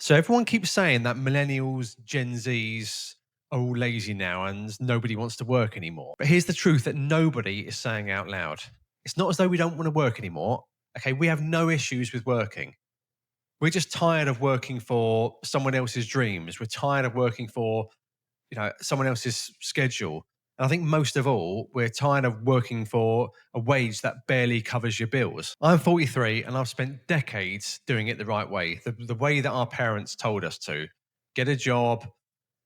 So everyone keeps saying that millennials, Gen Zs are all lazy now and nobody wants to work anymore. But here's the truth that nobody is saying out loud. It's not as though we don't want to work anymore. Okay, we have no issues with working. We're just tired of working for someone else's dreams. We're tired of working for, someone else's schedule. And I think most of all, we're tired of working for a wage that barely covers your bills. I'm 43 and I've spent decades doing it the right way, the way that our parents told us to. Get a job,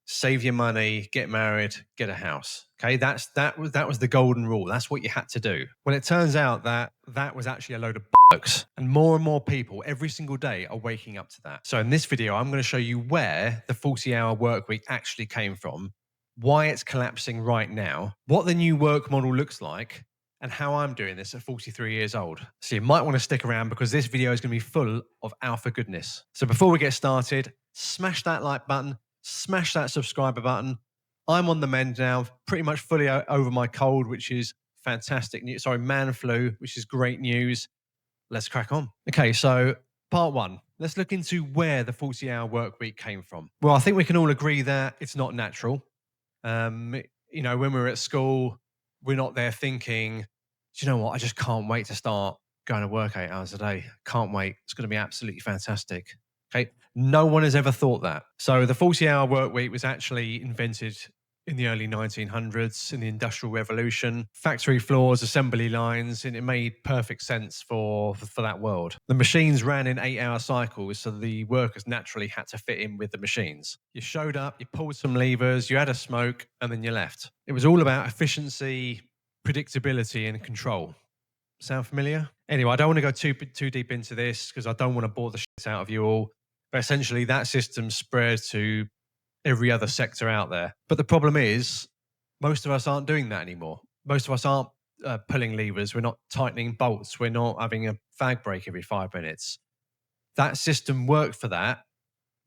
save your money, get married, get a house. Okay, that was the golden rule. That's what you had to do. Well, it turns out that that was actually a load of bollocks, and more people every single day are waking up to that. So in this video, I'm going to show you where the 40-hour work week actually came from, why it's collapsing right now, what the new work model looks like, and how I'm doing this at 43 years old. So you might want to stick around because this video is going to be full of alpha goodness. So before we get started, smash that like button, smash that subscriber button. I'm on the mend now, pretty much fully over my cold, which is fantastic news. Sorry, man flu, which is great news. Let's crack on. Okay, so part one. Let's look into where the 40-hour work week came from. Well, I think we can all agree that it's not natural. When we're at school, we're not there thinking, do you know what? I just can't wait to start going to work 8 hours a day. Can't wait. It's going to be absolutely fantastic. Okay. No one has ever thought that. So the 40-hour work week was actually invented in the early 1900s in the Industrial Revolution. Factory floors, assembly lines, and it made perfect sense for that world. The machines ran in 8-hour cycles, so the workers naturally had to fit in with the machines. You showed up, you pulled some levers, you had a smoke, and then you left. It was all about efficiency, predictability, and control. Sound familiar? Anyway, I don't want to go too deep into this because I don't want to bore the shit out of you all. But essentially, that system spread to every other sector out there. But the problem is, most of us aren't doing that anymore. Most of us aren't pulling levers. We're not tightening bolts. We're not having a fag break every 5 minutes. That system worked for that,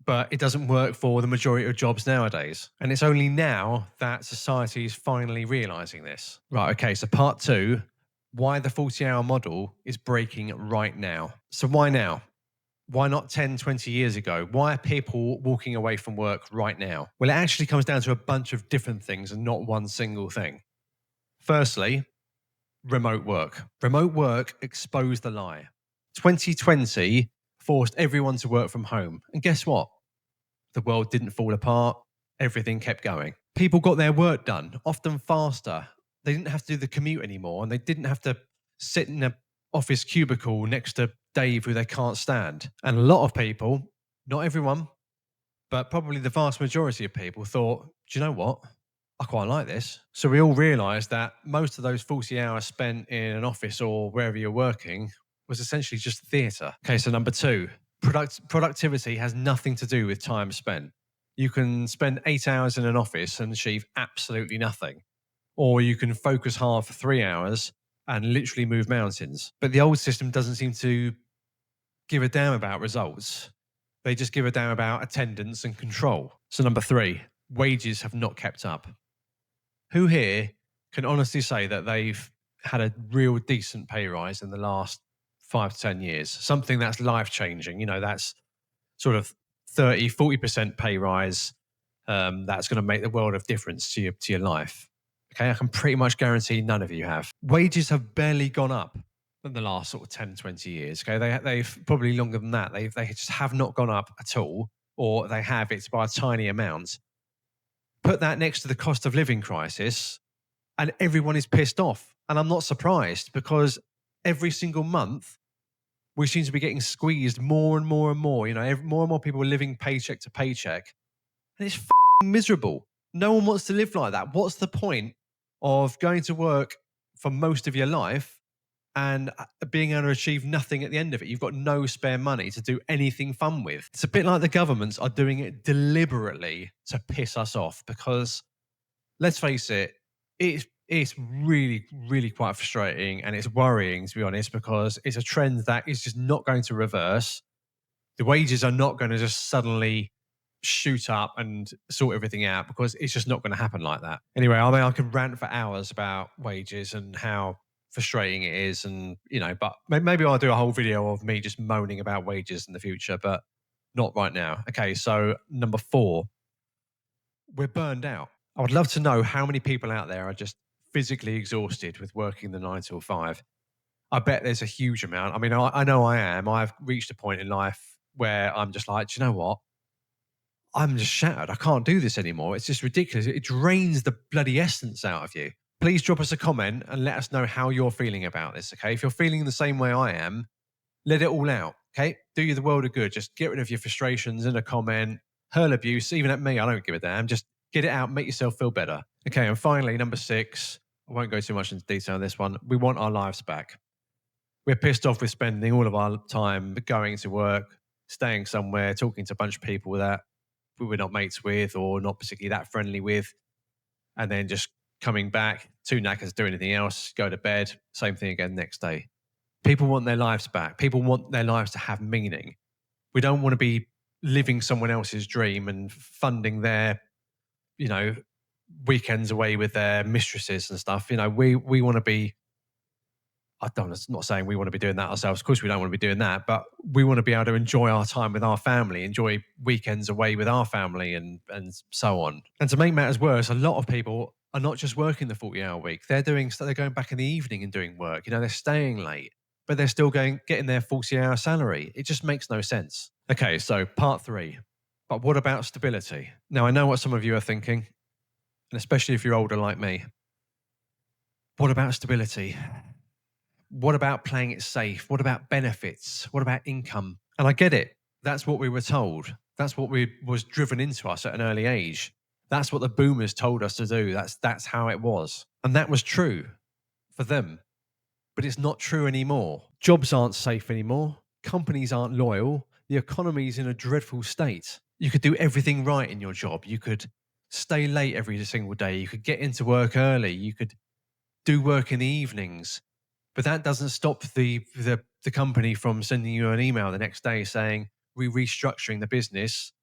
but it doesn't work for the majority of jobs nowadays. And it's only now that society is finally realizing this. Right, okay, so part two, why the 40-hour model is breaking right now. So why now? Why not 10, 20 years ago? Why are people walking away from work right now? Well, it actually comes down to a bunch of different things and not one single thing. Firstly, remote work. Remote work exposed the lie. 2020 forced everyone to work from home. And guess what? The world didn't fall apart. Everything kept going. People got their work done, often faster. They didn't have to do the commute anymore, and they didn't have to sit in an office cubicle next to Dave, who they can't stand. And a lot of people, not everyone, but probably the vast majority of people thought, do you know what? I quite like this. So we all realized that most of those 40 hours spent in an office or wherever you're working was essentially just theatre. Okay, so number two, productivity has nothing to do with time spent. You can spend 8 hours in an office and achieve absolutely nothing. Or you can focus hard for 3 hours and literally move mountains. But the old system doesn't seem to give a damn about results. They just give a damn about attendance and control. So number three, wages have not kept up. Who here can honestly say that they've had a real decent pay rise in the last 5 to 10 years? Something that's life-changing, that's sort of 30, 40% pay rise. That's going to make the world of difference to your life. Okay, I can pretty much guarantee none of you have. Wages have barely gone up in the last sort of 10, 20 years. Okay, they've probably longer than that. They just have not gone up at all, or they have, it's by a tiny amount. Put that next to the cost of living crisis, and everyone is pissed off. And I'm not surprised, because every single month we seem to be getting squeezed more and more and more. More and more people are living paycheck to paycheck, and it's miserable. No one wants to live like that. What's the point of going to work for most of your life and being able to achieve nothing at the end of it? You've got no spare money to do anything fun with. It's a bit like the governments are doing it deliberately to piss us off, because let's face it, it's really, really quite frustrating, and it's worrying, to be honest, because it's a trend that is just not going to reverse. The wages are not going to just suddenly shoot up and sort everything out, because it's just not going to happen like that. Anyway, I mean, I could rant for hours about wages and how frustrating it is, and but maybe I'll do a whole video of me just moaning about wages in the future. But Not right now. Okay, so number 4, we're burned out. I would love to know how many people out there are just physically exhausted with working the 9 till 5. I bet there's a huge amount. I mean, I know I am. I've reached a point in life where I'm just like, do you know what? I'm just shattered. I can't do this anymore. It's just ridiculous. It drains the bloody essence out of you. Please drop us a comment and let us know how you're feeling about this. Okay. If you're feeling the same way I am, let it all out. Okay. Do you the world of good. Just get rid of your frustrations in a comment, hurl abuse, even at me. I don't give a damn. Just get it out, make yourself feel better. Okay. And finally, number 6, I won't go too much into detail on this one. We want our lives back. We're pissed off with spending all of our time going to work, staying somewhere, talking to a bunch of people that we're not mates with or not particularly that friendly with, and then just coming back, too knackered to do anything else, go to bed, same thing again next day. People want their lives back. People want their lives to have meaning. We don't want to be living someone else's dream and funding their, you know, weekends away with their mistresses and stuff. We want to be, I'm not saying we want to be doing that ourselves. Of course, we don't want to be doing that, but we want to be able to enjoy our time with our family, enjoy weekends away with our family, and so on. And to make matters worse, a lot of people are not just working the 40-hour week. They're going back in the evening and doing work. They're staying late, but they're still getting their 40-hour salary. It just makes no sense. Okay, so part 3. But what about stability? Now, I know what some of you are thinking, and especially if you're older like me. What about stability? What about playing it safe? What about benefits? What about income? And I get it. That's what we were told. That's what was driven into us at an early age. That's what the boomers told us to do. That's how it was. And that was true for them. But it's not true anymore. Jobs aren't safe anymore. Companies aren't loyal. The economy's in a dreadful state. You could do everything right in your job. You could stay late every single day. You could get into work early. You could do work in the evenings. But that doesn't stop the company from sending you an email the next day saying, we're restructuring the business.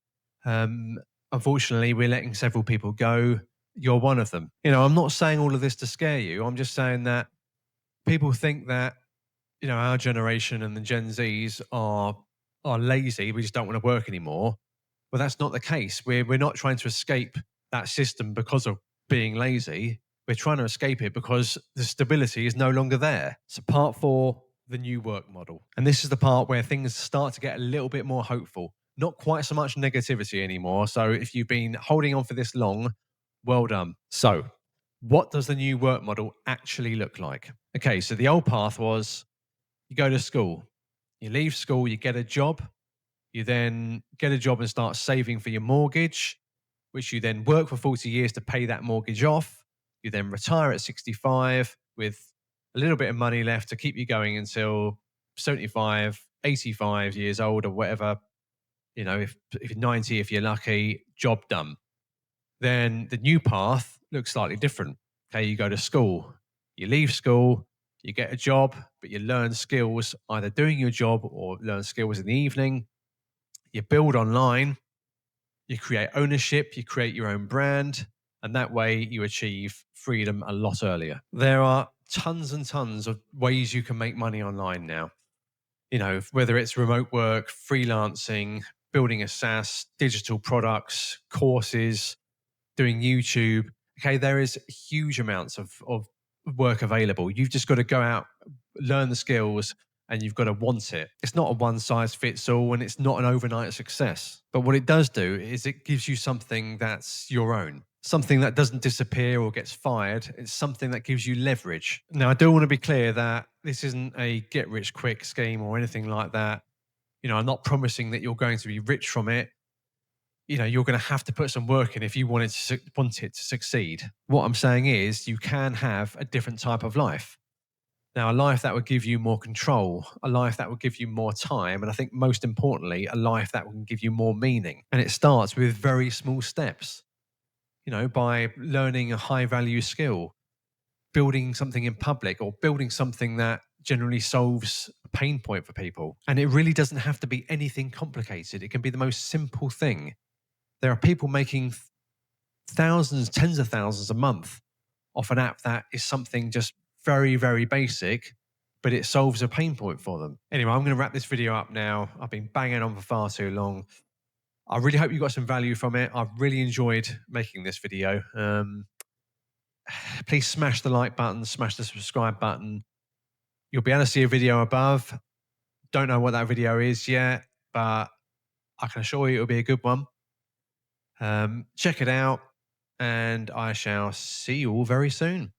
Unfortunately, we're letting several people go. You're one of them. I'm not saying all of this to scare you. I'm just saying that people think that, our generation and the Gen Zs are lazy. We just don't want to work anymore. Well, that's not the case. We're not trying to escape that system because of being lazy. We're trying to escape it because the stability is no longer there. So part 4, the new work model. And this is the part where things start to get a little bit more hopeful. Not quite so much negativity anymore. So if you've been holding on for this long, well done. So what does the new work model actually look like? Okay, so the old path was you go to school, you leave school, you get a job, you then get a job and start saving for your mortgage, which you then work for 40 years to pay that mortgage off. You then retire at 65 with a little bit of money left to keep you going until 75, 85 years old or whatever. If you're 90, if you're lucky, job done. Then the new path looks slightly different. Okay, you go to school, you leave school, you get a job, but you learn skills either doing your job or learn skills in the evening. You build online, you create ownership, you create your own brand, and that way you achieve freedom a lot earlier. There are tons and tons of ways you can make money online now. Whether it's remote work, freelancing, building a SaaS, digital products, courses, doing YouTube. Okay, there is huge amounts of work available. You've just got to go out, learn the skills, and you've got to want it. It's not a one size fits all, and it's not an overnight success. But what it does do is it gives you something that's your own, something that doesn't disappear or gets fired. It's something that gives you leverage. Now, I do want to be clear that this isn't a get rich quick scheme or anything like that. I'm not promising that you're going to be rich from it. You're going to have to put some work in if you want it to succeed. What I'm saying is you can have a different type of life. Now, a life that would give you more control, a life that would give you more time, and I think most importantly, a life that will give you more meaning. And it starts with very small steps, by learning a high value skill, building something in public or building something that generally solves a pain point for people. And it really doesn't have to be anything complicated. It can be the most simple thing. There are people making thousands, tens of thousands a month off an app that is something just very, very basic, but it solves a pain point for them. Anyway, I'm going to wrap this video up now. I've been banging on for far too long. I really hope you got some value from it. I've really enjoyed making this video. Please smash the like button, smash the subscribe button. You'll be able to see a video above. Don't know what that video is yet, but I can assure you it'll be a good one. Check it out, and I shall see you all very soon.